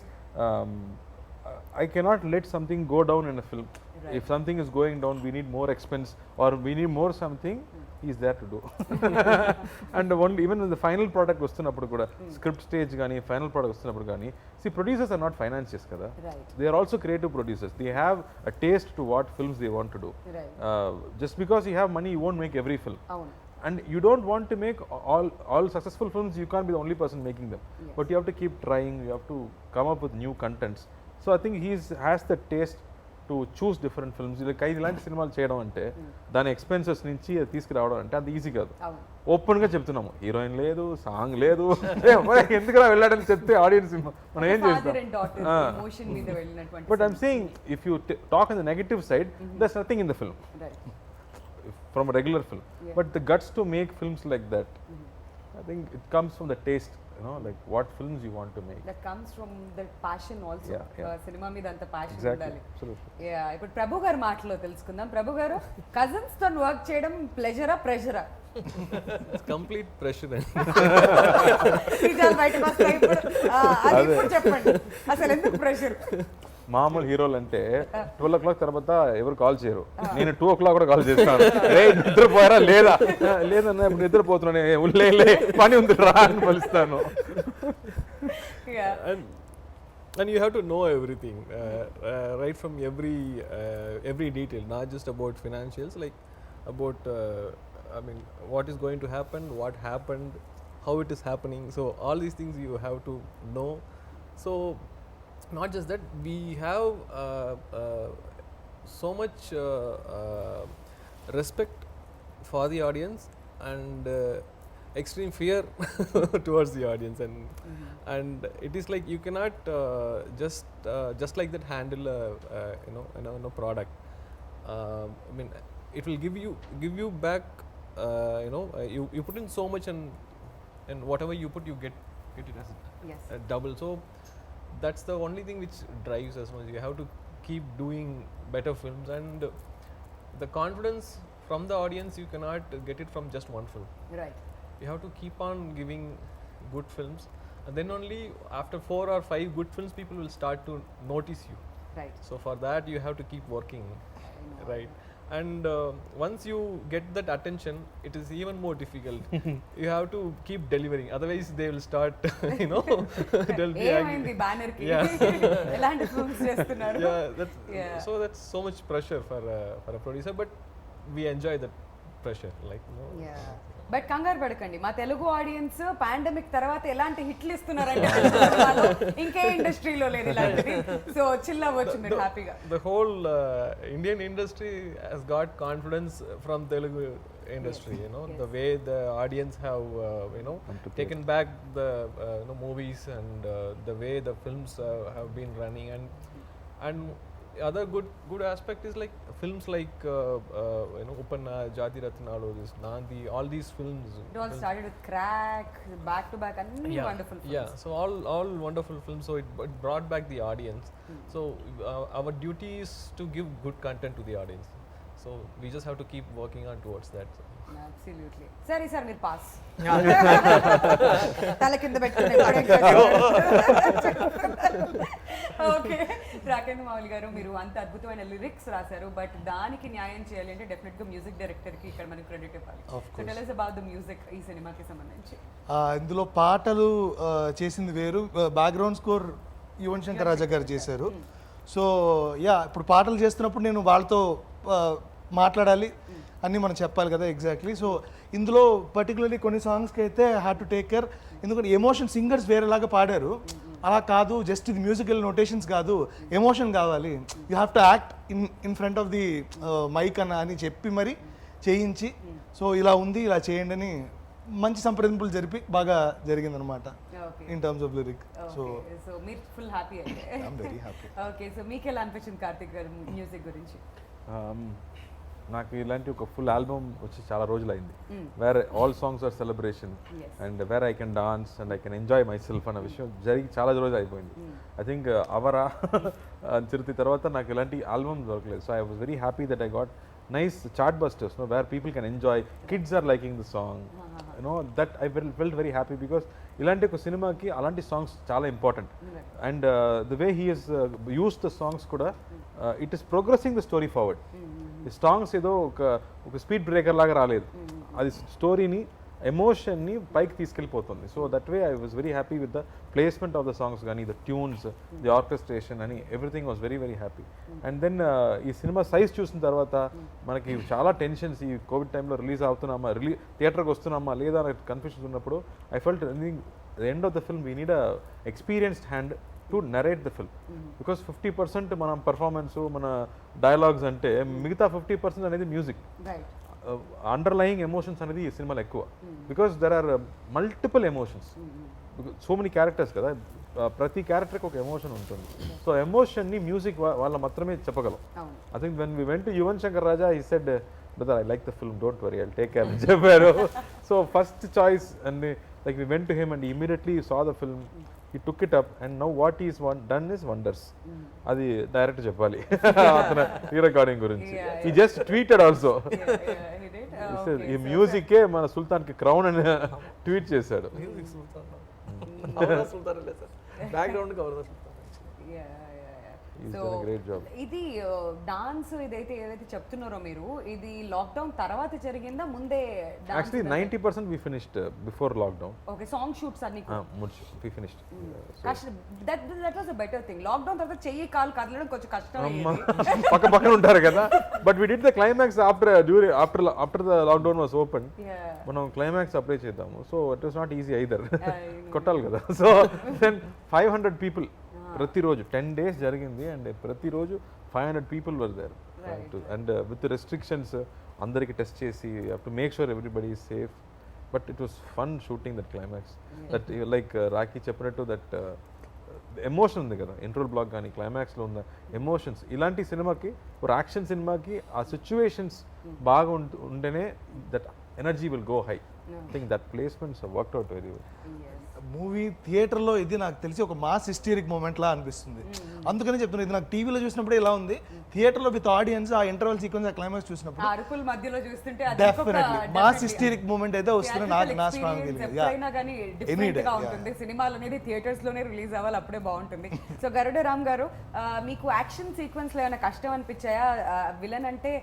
I cannot let something go down in a film. Right. If something is going down, we need more expense or we need more something, he is there to do. And only even when the final product vastunnappudu kuda, script stage gaani final product vastunnappudu gaani, see, producers are not financiers kada. Right. They are also creative producers. They have a taste to what films they want to do. Right. Just because you have money, you won't make every film. Avunu. And you don't want to make all successful films. You can't be the only person making them. Yes. But you have to keep trying. You have to come up with new contents. So I think has the taste to choose different films. Like ఐదు ఇలాంటి సినిమాలు చేయడం అంటే దాని expenses నుంచి అది తీసుకురావడం అంటే అది ఈజీ కాదు. Avunu. ఓపెన్గా చెప్తున్నాము, హీరోయిన్ లేదు, సాంగ్ లేదు, ఎందుకురా వెళ్ళాడని చెప్తే ఆడియన్స్ మనం ఏం Father and daughter చేస్తాం. emotion మీద వెళ్ళినటువంటి But I'm saying, if you talk on the negative side, there's nothing in the film. right. From a regular film. Yeah. But the guts to make films like that, I think it comes from the taste, like what films you want to make. That comes from the passion also. Yeah, yeah. Cinema మీద అంత passion Exactly, ఉండాలి. absolutely. Yeah, ఇప్పుడు ప్రభు గారి మాటలో తెలుసుకుందాం. ప్రభు గారు, cousins తో work చేయడం ప్లెజరా ప్రెషరా? It's complete pressure. నిజాలు బయటకు వస్తాయి ఇప్పుడు. అది ఇప్పుడు చెప్పండి, అసలు ఎందుకు ప్రెషర్? మామూలు హీరోలు అంటే 12 o'clock తర్వాత ఎవరు కాల్ చేయరు. నేను 2 o'clock కూడా కాల్ చేస్తాను. రే నిద్రపోయారా లేదా, లేదన్నా ఇప్పుడు నిద్రపోతున్నాను, లే పని ఉంది రా అని పిలుస్తాను. Yeah. And you have to know everything, right from every detail, not just about financials, like about what is going to happen, what happened, how it is happening. So all these things you have to know. So not just that, we have so much respect for the audience and extreme fear towards the audience, and it is like you cannot just like that handle a product. It will give you back. You put in so much, and whatever you put, you get it as Yes. double. So that's the only thing which drives us much. You have to keep doing better films, and the confidence from the audience, you cannot get it from just one film. Right. You have to keep on giving good films, and then only after 4 or 5 good films, people will start to notice you. Right. So for that, you have to keep working, right? And once you get that attention, it is even more difficult. You have to keep delivering, otherwise they will start they'll be angry. ఏమైంది banner కి? Yeah. ఎలాంటి films చేస్తున్నారు? Yeah, so that's so much pressure for a producer, but we enjoy that pressure, like but కంగారు పడకండి, మా Telugu audience pandemic తర్వాత ఎలాంటి హిట్లు ఇస్తున్నారంటే ఇంకే ఇండస్ట్రీలో లేదు ఇలాంటిది. సో చిల్ అవ్వచ్చు మీరు హ్యాపీగా. The whole Indian industry has got confidence from Telugu industry. The way the audience have taken back the movies, and the way the films have been running, and other good aspect is like films like Upanna, Jati Ratnalu, this Nandi, all these films. It all started with Crack, back to back, and wonderful films. Yeah, so all wonderful films. So it brought back the audience. So our duty is to give good content to the audience. So we just have to keep working on towards that. Absolutely. సరే sir మీరు pass Yeah. తల కింద పెట్టుకుని okay. Rakendra Mouli గారు, మీరు అంత అద్భుతమైన lyrics రాశారు, బట్ దానికి న్యాయం చేయాలి అంటే డెఫినెట్ గా మ్యూజిక్ డైరెక్టర్ కి ఇక్కడ మనకి క్రెడిట్ ఇవ్వాలి. So tell us about the music ఈ సినిమాకి సంబంధించి. ఇందులో పాటలు చేసింది వేరు, బ్యాక్గ్రౌండ్ స్కోర్ యువన్ శంకర్ రాజా గారు చేశారు. సో యా, ఇప్పుడు పాటలు చేస్తున్నప్పుడు నేను వాళ్ళతో మాట్లాడాలి, అన్నీ మనం చెప్పాలి కదా ఎగ్జాక్ట్లీ. సో ఇందులో పర్టికులర్లీ కొన్ని సాంగ్స్కి అయితే హ్యాడ్ టు టేక్ కేర్, ఎందుకంటే ఎమోషన్ సింగర్స్ వేరేలాగా పాడారు, అలా కాదు, జస్ట్ ఇది మ్యూజికల్ నోటేషన్స్ కాదు, ఎమోషన్ కావాలి, you have to act in front of the mike అని చెప్పి మరి చేయించి, సో ఇలా ఉంది ఇలా చేయండి అని మంచి సంప్రదింపులు జరిపి బాగా జరిగిందనమాట in terms of lyric. So మీరు ఫుల్ హ్యాపీ అయితే. I'm very happy. Okay, so మీకు ఎలా అనిపించింది కార్తిక్ గారు మ్యూజిక్ గురించి? నాకు ఇలాంటి ఒక ఫుల్ ఆల్బమ్ వచ్చి చాలా రోజులైంది, where all songs are celebration and where I can dance and I can enjoy myself అన్న విషయం జరిగి చాలా రోజులు అయిపోయింది. ఐ థింక్ అవరా చిరుతి తర్వాత నాకు ఇలాంటి ఆల్బమ్ దొరకలేదు. So I was very happy that I got nice chart busters, where people can enjoy, kids are liking the song, that I felt very happy because ఇలాంటి ఒక సినిమాకి అలాంటి సాంగ్స్ చాలా important. And the way he he's uses the songs కూడా it is progressing the story forward. ఈ songs ఏదో ఒక speed breaker లాగా రాలేదు, అది స్టోరీని ఎమోషన్ని పైకి తీసుకెళ్ళిపోతుంది. So that way I was very happy with the placement of the songs కానీ, ద ట్యూన్స్, ది ఆర్కెస్ట్రేషన్ అని everything was very very happy. And then ఈ సినిమా సైజ్ చూసిన తర్వాత మనకి చాలా టెన్షన్స్, ఈ కోవిడ్ టైంలో రిలీజ్ అవుతున్నామా, థియేటర్కి వస్తున్నామా లేదా అనే కన్ఫ్యూజన్స్ ఉన్నప్పుడు I felt the end of the film we need a experienced hand to narrate the film. Because 50% మనం పర్ఫార్మెన్స్, మన డైలాగ్స్ అంటే మిగతా 50% అనేది మ్యూజిక్, అండర్లయింగ్ ఎమోషన్స్ అనేది ఈ సినిమాలో ఎక్కువ. Because there are multiple emotions, so many characters కదా, ప్రతి క్యారెక్టర్కి ఒక ఎమోషన్ ఉంటుంది. సో ఎమోషన్ని మ్యూజిక్ వాళ్ళ మాత్రమే చెప్పగలం. I think when we went to Yuvan Shankar Raja, he said brother I like the film, don't worry, I'll take care అని చెప్పారు. So first choice and like we went to him and immediately saw the film, he took it up and now what he's done is wonders. అది direct చెప్పాలి అతను రీ-రికార్డింగ్ గురించి. he just tweeted also, ఈ మ్యూజికే మన సుల్తాన్ కి crown అని tweet చేశాడు. Music సుల్తాన్ అవరా సుల్తాన్ లే sir, background cover the Sultan. He's done a great job. ఇది డాన్స్ ఏదైతే చెప్తున్నారో మీరు, ఇది లాక్డౌన్ తర్వాత జరిగిందా ముందే? Actually 90% we finished before lockdown. Okay, song shoots అన్ని we finished. That was a better thing. Lockdown తర్వాత చెయ్యి కాలు కదలడం కొంచెం కష్టం అయ్యేది, పక్క పక్కన ఉంటారు కదా, but we did the climax after the lockdown was open. మనం క్లైమాక్స్ అప్లై చేద్దాము, so it was not easy either, కొట్టాలి కదా. సో దెన్ 500 people ప్రతిరోజు 10 days జరిగింది, అండ్ ప్రతిరోజు 500 people were there. And with restrictions అందరికి టెస్ట్ చేసి to make sure everybody is safe. But it was fun shooting that climax. That like Rakhi చెప్పినట్టు that emotion ఉంది కదా, ఇంట్రోల్ బ్లాక్ కానీ క్లైమాక్స్లో ఉన్న ఎమోషన్స్, ఇలాంటి సినిమాకి, ఒక యాక్షన్ సినిమాకి ఆ సిచ్యువేషన్స్ బాగా ఉంటేనే that energy will go high. I think that placements worked out very well. Movie థియేటర్లో ఇది నాకు తెలిసి ఒక మాస్ హిస్టరిక్ మూమెంట్ లా అనిపిస్తుంది. అందుకని చెప్తున్నాను, ఇది నాకు టీవీలో చూసినప్పుడే ఇలా ఉంది, థియేటర్లో విత్ ఆడియన్స్ ఆ ఇంటర్వల్ సీక్వెన్స్, ఆ క్లైమాక్స్ చూసినప్పుడు అరుపుల మధ్యలో చూస్తుంటే డెఫినెట్లీ మాస్ హిస్టరిక్ మూమెంట్ అయితే వస్తుంది. నా స్ట్రాంగ్ ఎప్పుడైనా కానీ డిఫరెంట్ గా ఉంటుంది. సినిమాలు అనేది థియేటర్స్ లోనే రిలీజ్ అవ్వాలి, అప్పుడే బాగుంటుంది. సో గరుడ రామ్ గారు, మీకు యాక్షన్ సీక్వెన్స్ లో ఏమైనా కష్టం అనిపించాయా? విలన్ అంటే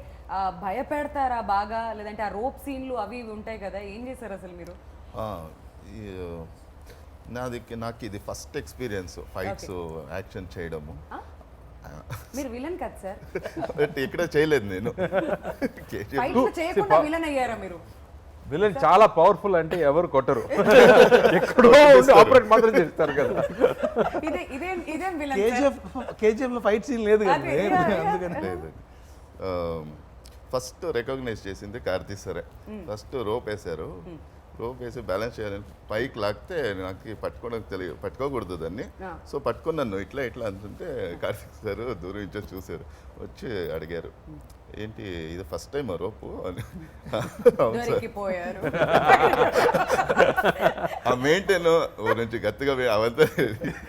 భయపెడతారా బాగా, లేదంటే ఆ రోప్ సీన్లు అవి ఇవి ఉంటాయి కదా, ఏం చేశారు అసలు మీరు? నాకు ఇది ఫస్ట్ ఎక్స్పీరియన్స్ ఫైట్స్ యాక్షన్ చేయడము. మీరు విలన్ కదా సార్? ఇక్కడ చేయలేదు నేను. చేయకుండా విలన్ అయ్యారా మీరు? విలన్ చాలా పవర్ఫుల్ అంటే ఎవరు కొట్టరు, ఎక్కడో ఆపరేట్ మాత్రం చేస్తారు కదా. ఇదేం విలన్? కేజీఎఫ్ లో ఫైట్ సీన్ లేదు కదా, అందుకని లేదు. ఫస్ట్ రికగ్నైజ్ చేసింది కార్తీ సరే, ఫస్ట్ రోప్ వేశారు, రోప్ వేసి బ్యాలెన్స్ చేయాలని పైకి లాగితే నాకు పట్టుకోవడం తెలియదు, పట్టుకోకూడదు దాన్ని. ఆ. సో పట్టుకున్నాను ఇట్లా ఇట్లా అంటుంటే కార్తీక్ సార్ దూరం నుంచి చూశారు, వచ్చి అడిగారు ఏంటి ఇది ఫస్ట్ టైం రోపు అని. అవును సార్. దొరికిపోయారు. ఆ మెయింటైన్ ఓ నుంచి గట్టిగా అవంతా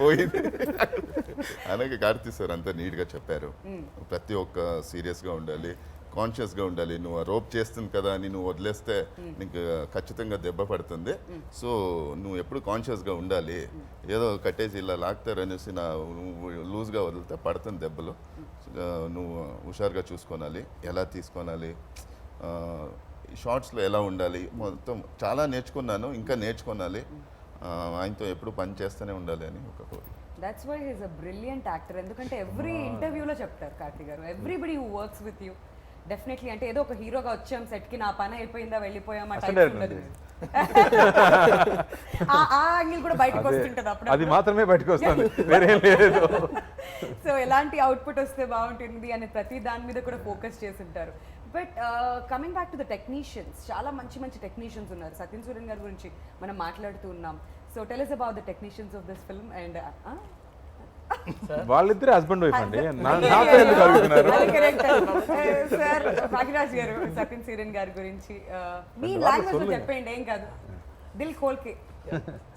పోయింది అనగా కార్తీక్ సార్ అంతా నీట్గా చెప్పారు. ప్రతి ఒక్క సీరియస్గా ఉండాలి, కాన్షియస్గా ఉండాలి. నువ్వు ఆ రోప్ చేస్తుంది కదా అని నువ్వు వదిలేస్తే నీకు ఖచ్చితంగా దెబ్బ పడుతుంది. సో నువ్వు ఎప్పుడు కాన్షియస్గా ఉండాలి. ఏదో కట్టేసి ఇలా లాగుతారనేసి నువ్వు లూజ్గా వదిలితే పడుతుంది దెబ్బలు. నువ్వు హుషారుగా చూసుకోవాలి, ఎలా తీసుకోవాలి, షార్ట్స్లో ఎలా ఉండాలి, మొత్తం చాలా నేర్చుకున్నాను, ఇంకా నేర్చుకోవాలి. ఆయనతో ఎప్పుడు పని చేస్తూనే ఉండాలి అని ఒక కోరిక. That's why he's a brilliant actor. ఎందుకంటే ఎవ్రీ ఇంటర్వ్యూలో చెప్తారు Karthi garu, everybody who works with you definitely అంటే ఏదో ఒక హీరోగా వచ్చాం సెట్కి, నా పని అయిపోయిందా వెళ్ళిపోయామా టైప్ ఉండదు. ఆ యాంగిల్ కూడా బయటకు వస్తుంటుంది అది అప్పుడు. మాత్రమే బయటకు వస్తుంది, వేరేం లేదు. సో ఎలాంటి అవుట్పుట్ వస్తే బాగుంటుంది అనే ప్రతి దాని మీద కూడా ఫోకస్ చేస్తుంటారు. But coming back to the technicians, చాలా మంచి మంచి టెక్నీషియన్స్ ఉన్నారు. సత్యన్ సూర్యన్ గారి గురించి మనం మాట్లాడుతూ ఉన్నాం. So tell us about the technicians of this film and వాళ్ళిద్దరే హస్బెండ్ వైఫ్ అండి, నాతో ఎందుకు అడుగుతున్నారు? సార్ భాగ్యరాజ్ గారు సత్యన్ సూర్యన్ గారి గురించి మీ లాంగ్వేజ్ లో చెప్పండి, ఏం కాదు, దిల్ కోల్కే.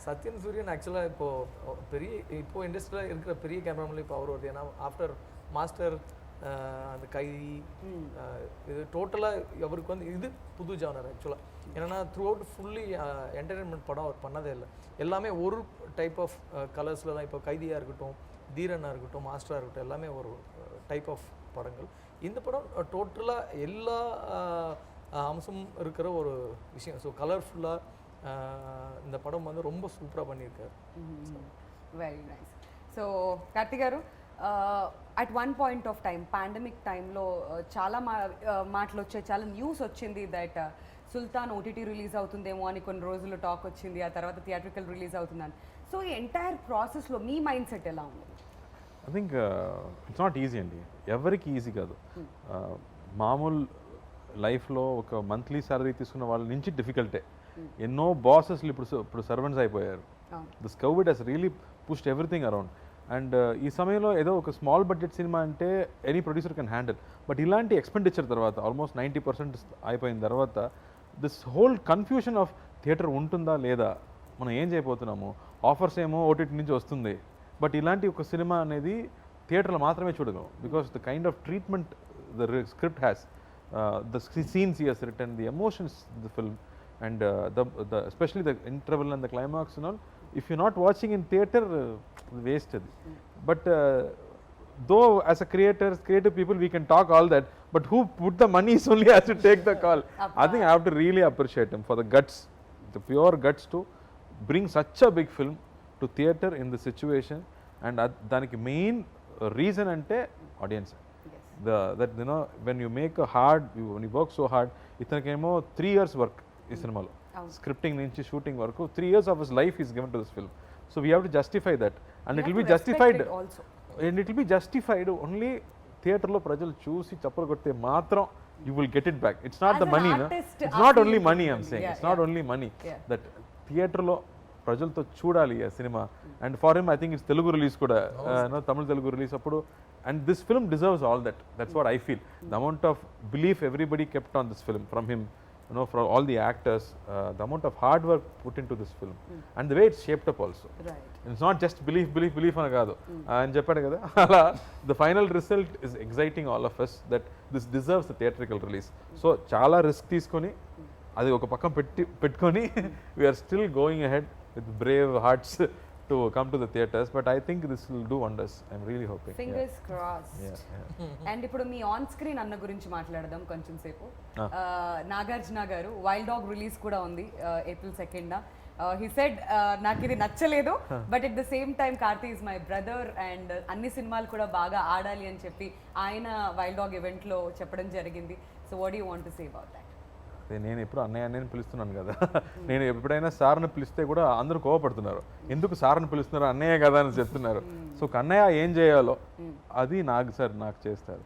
சத்யன் சூரியன் ஆக்சுவலாக இப்போ இண்டஸ்ட்ரியில் இருக்கிற பெரிய கேமராமேன் இப்போ அவர் வருது. ஏன்னா ஆஃப்டர் மாஸ்டர் அந்த கைதி இது டோட்டலாக அவருக்கு வந்து இது புது ஜானர் ஆக்சுவலாக. ஏன்னா த்ரூ அவுட் ஃபுல்லி என்டர்டைன்மெண்ட் படம் அவர் பண்ணதே இல்லை. எல்லாமே ஒரு டைப் ஆஃப் கலர்ஸில் தான். இப்போ கைதியாக இருக்கட்டும், தீரனாக இருக்கட்டும், மாஸ்டராக இருக்கட்டும், எல்லாமே ஒரு டைப் ஆஃப் படங்கள். இந்த படம் டோட்டலாக எல்லா அம்சமும் இருக்கிற ஒரு விஷயம். ஸோ கலர்ஃபுல்லாக இந்த படம் வந்து ரொம்ப சூப்பராக பண்ணியிருக்காரு. Very nice. సో కార్తీ గారు, at one point of time pandemic టైంలో చాలా మాటలు వచ్చాయి, చాలా న్యూస్ వచ్చింది దట్ సుల్తాన్ ఓటీటీ రిలీజ్ అవుతుందేమో అని కొన్ని రోజులు టాక్ వచ్చింది, ఆ తర్వాత థియేట్రికల్ రిలీజ్ అవుతుందని. సో ఈ ఎంటైర్ ప్రాసెస్లో మీ మైండ్ సెట్ ఎలా ఉంది? I think it's not easy అండి, ఎవరికి ఈజీ కాదు. మామూలు లైఫ్లో ఒక మంత్లీ సాలరీ తీసుకున్న వాళ్ళ నుంచి డిఫికల్టే. ఎన్నో బాసెస్లు ఇప్పుడు సర్వెంట్స్ అయిపోయారు. This covid has really pushed everything around. And ఈ సమయంలో ఏదో ఒక స్మాల్ బడ్జెట్ సినిమా అంటే any producer can handle. But ఇలాంటి ఎక్స్పెండిచర్ తర్వాత ఆల్మోస్ట్ 90% అయిపోయిన తర్వాత this whole confusion of theatre ఉంటుందా లేదా, మనం ఏం చేయబోతున్నాము, ఆఫర్స్ ఏమో ఓటీటీ నుంచి వస్తుంది, బట్ ఇలాంటి ఒక సినిమా అనేది థియేటర్లో మాత్రమే చూడగలం. Because the kind of treatment the script has, the scenes he has written, the emotions the film, and the especially the interval and the climax and all, if you're not watching in theater, waste adi. But though as a creative people we can talk all that, but who put the money is only has to take the call. I think I have to really appreciate him for the guts, the pure guts to bring such a big film to theater in the situation. And daniki main reason ante audience. That you know, when you make a hard, when you work so hard, ఇతనికేమో 3 years work ఈ సినిమాలో, scripting నుంచి shooting వరకు 3 years of his life is given to this film. So we have to justify that, and it will be justified, and it will be justified only థియేటర్లో ప్రజలు చూసి చప్పలు కొడితే మాత్రం you will get it back. It's not the money, no? It's not only money, I'm saying. It's not only money. That థియేటర్లో ప్రజలతో చూడాలి ఆ cinema. And for him I think it's Telugu release కూడా, తమిళ తెలుగు రిలీజ్ అప్పుడు. And this film deserves all that. That's what I feel. The amount of belief everybody kept on this film from him, you know, from all the actors, the amount of hard work put into this film, and the way it's shaped up also. Right. It's not just belief అని కాదు అని చెప్పాడు కదా, అలా the final result is exciting all of us that this deserves the theatrical release. So చాలా risk తీసుకొని అది ఒక పక్కన పెట్టుకొని we are still going ahead with brave hearts to come to the theaters, but I think this will do wonders. I'm really hoping. Fingers crossed. And ఇప్పుడు me on screen అన్న గురించి మాట్లాడదాం కొంచెం సేపు. నాగార్జున గారు వైల్డ్ డాగ్ రిలీజ్ కూడా ఉంది April 2nd. He said నాకు ఇది నచ్చలేదు, but at the same time Karthi is my brother and అన్ని సినిమాలు కూడా బాగా ఆడాలి అని చెప్పి ఆయన వైల్డ్ డాగ్ ఈవెంట్లో చెప్పడం జరిగింది. So what you want to say about that? నేను ఎప్పుడు అన్నయ్యని పిలుస్తున్నాను కదా, నేను ఎప్పుడైనా సార్ని పిలిస్తే కూడా అందరూ కోవపడుతున్నారు, ఎందుకు సార్ని పిలుస్తున్నారు, అన్నయ్య కదా అని చెప్తున్నారు. సో అన్నయ్య ఏం చేయాలో అది నాకు చేస్తారు.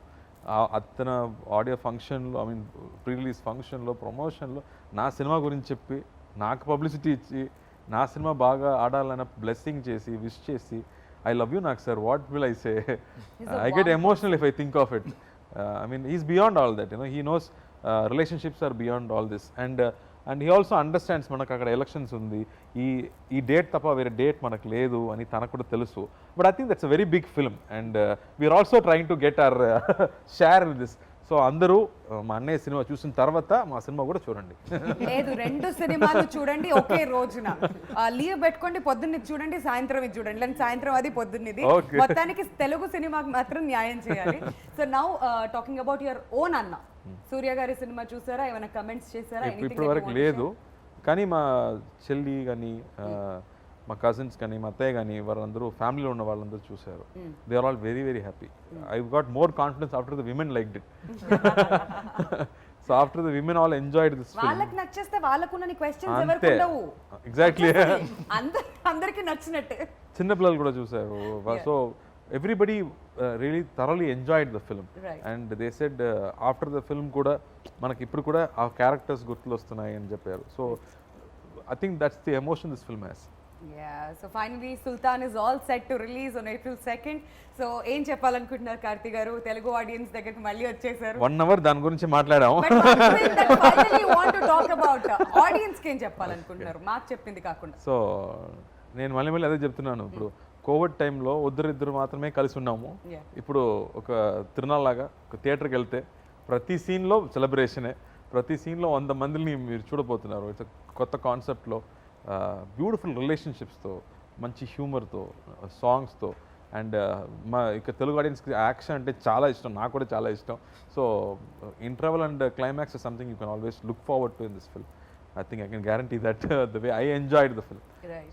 అతను ఆడియో ఫంక్షన్లో, ఐ మీన్ ప్రీ రిలీజ్ ఫంక్షన్లో, ప్రమోషన్లో నా సినిమా గురించి చెప్పి నాకు పబ్లిసిటీ ఇచ్చి నా సినిమా బాగా ఆడాలన్న బ్లెస్సింగ్ చేసి విష్ చేసి ఐ లవ్ యూ నాకు sir what will I say I get emotional if I think of it I mean is beyond all that he knows relationships are beyond all this and he also understands మనకు అక్కడ elections ఉంది ఈ date తప్ప వేరే date మనకు లేదు అని తనకు కూడా తెలుసు but I think that's a very big film and we are also trying to get our share in this so అందరూ మా అన్నయ్య సినిమా చూసిన తర్వాత మా సినిమా కూడా చూడండి లేదు 2 సినిమాలు చూడండి ఒకే రోజున లీవ్ పెట్టుకోండి, పొద్దున్న చూడండి, సాయంత్రం ఇది చూడండి, లేదా సాయంత్రం అది పొద్దున్నది. Okay. మొత్తానికి తెలుగు సినిమాకి మాత్రం న్యాయం చేయాలి. So now talking about your own అన్న, సూర్య గారి సినిమా చూసారా, ఏమైనా కమెంట్స్ చేశారా? ఇప్పటి వరకు లేదు, కానీ మా చెల్లి కానీ మా కజిన్స్ కానీ మా అత్తయ్య కానీ వాళ్ళందరూ ఫ్యామిలీలో ఉన్న వాళ్ళందరూ చూశారు. They are all very very happy. I got more confidence after the women like it. So after the women all enjoyed this film. వాళ్ళకి నచ్చేస్తే వాళ్ళకున్న క్వశ్చన్స్ ఎవరికి అంతే ఉండవు. ఎగ్జాక్ట్లీ అందరికి నచ్చినట్టే. చిన్న పిల్లలు కూడా చూశారు. So everybody really thoroughly enjoyed the film and they said after the film కూడా మనకి ఇప్పుడు కూడా ఆ క్యారెక్టర్స్ గుర్తులు వస్తున్నాయి అని చెప్పారు. So I think that's the emotion this film has. Yeah, so finally Sultan is all set to release on April 2nd. So ఏం చెప్పాలనుకుంటున్నారు కార్తీ గారు? తెలుగు ఆడియన్స్ దగ్గరికి మళ్ళీ వచ్చేసారు. 1 hour దాని గురించి మాట్లాడాము. But one thing that finally you want to talk about, audience కి ఏం చెప్పాలనుకుంటున్నారు మాకు చెప్పింది కాకుండా? సో నేను మళ్ళీ అదే చెప్తున్నాను. ఇప్పుడు కోవిడ్ టైంలో ఇద్దరు మాత్రమే కలిసి ఉన్నాము. Yeah. ఇప్పుడు ఒక తిరునాళ్ళలాగా ఒక థియేటర్కి వెళ్తే ప్రతి సీన్లో సెలబ్రేషనే, ప్రతి సీన్లో 100 మందిని మీరు చూడబోతున్నారు. ఇట్స్ కొత్త కాన్సెప్ట్లో బ్యూటిఫుల్ రిలేషన్షిప్స్తో, మంచి హ్యూమర్తో, సాంగ్స్తో అండ్ మా ఇక తెలుగు ఆడియన్స్కి యాక్షన్ అంటే చాలా ఇష్టం, నాకు కూడా చాలా ఇష్టం. So interval and climax is something you can always look forward to in this film. I think I can guarantee that the way I enjoyed the film.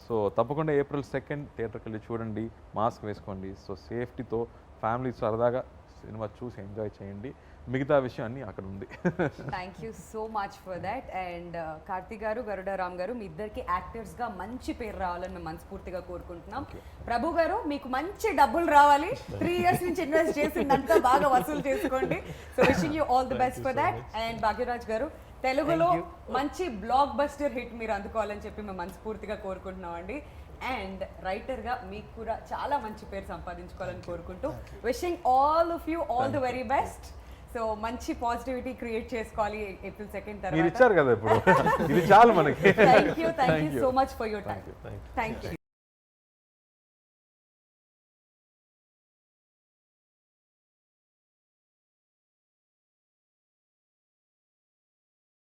So తప్పకుండా April 2nd థియేటర్కి వెళ్ళి చూడండి, మాస్క్ వేసుకోండి. So సేఫ్టీతో family సరదాగా cinema చూసి enjoy చేయండి. మిగతా విషయం అన్నీ అక్కడ ఉంది. Thank you so much for that. And Karthi గారు, గరుడ రామ్ గారు, మీ ఇద్దరికి యాక్టర్స్గా మంచి పేరు రావాలని మేము మనస్ఫూర్తిగా కోరుకుంటున్నాం. ప్రభు గారు, మీకు మంచి డబ్బులు రావాలి. 3 years నుంచి ఇన్వెస్ట్ చేసిందంతా బాగా వసూలు చేసుకోండి. So wishing you all the best for that. And Bhagyaraj గారు, తెలుగులో మంచి బ్లాక్ బస్టర్ హిట్ మీరు అందుకోవాలని చెప్పి మేము మనస్ఫూర్తిగా కోరుకుంటున్నాం అండి. అండ్ రైటర్గా మీకు కూడా చాలా మంచి పేరు సంపాదించుకోవాలని కోరుకుంటూ wishing all of you all the very best. So మంచి పాజిటివిటీ క్రియేట్ చేసుకోవాలి April 2nd మీరు తర్వాత. ఇచ్చారు కదా ఇప్పుడు, ఇది చాలు మనకి. Thank you so much for your time. Thank you.